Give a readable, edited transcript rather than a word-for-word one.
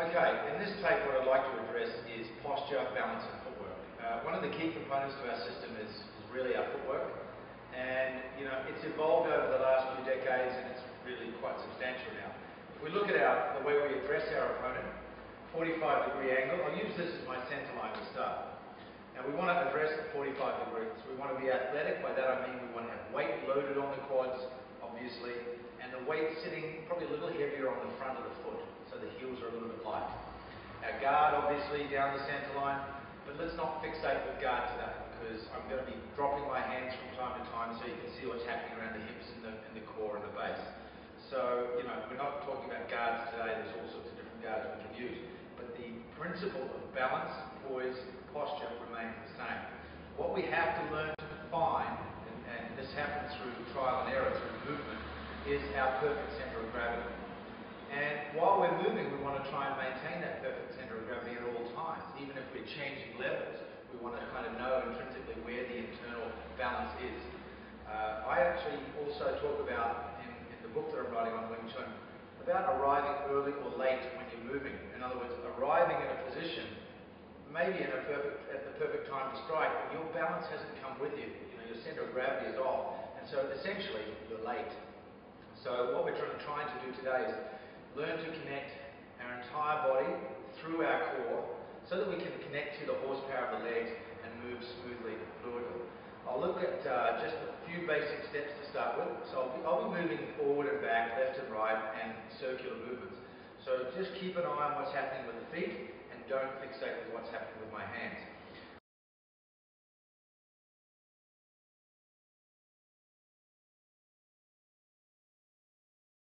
Okay, in this tape what I'd like to address is posture, balance and footwork. One of the key components to our system is really our footwork, and it's evolved over the last few decades and it's really quite substantial now. If we look at the way we address our opponent, 45-degree angle, I'll use this as my center line to start. Now we want to address at 45 degrees. We want to be athletic. By that I mean we want to have weight loaded on the quads, obviously, and the weight sitting probably a little heavier on the front of the foot, so the heels are a little bit light. Our guard obviously down the center line, but let's not fixate with guard today because I'm going to be dropping my hands from time to time so you can see what's happening around the hips and the core and the base. So, we're not talking about guards today. There's all sorts of different guards we can use. But the principle of balance, poise, posture remains the same. What we have to learn to define, and this happens through trial and error, through movement, is our perfect center of gravity. And while we're moving, we want to try and maintain that perfect center of gravity at all times. Even if we're changing levels, we want to kind of know intrinsically where the internal balance is. I actually also talk about, in the book that I'm writing on Wing Chun, about arriving early or late when you're moving. In other words, arriving in a position, maybe at the perfect time to strike, but your balance hasn't come with you. Your center of gravity is off, and so essentially you're late. So what we're trying to do today is learn to connect our entire body through our core so that we can connect to the horsepower of the legs and move smoothly and fluidly. I'll look at just a few basic steps to start with. So I'll be moving forward and back, left and right, and circular movements. So just keep an eye on what's happening with the feet and don't fixate with what's happening with my hands.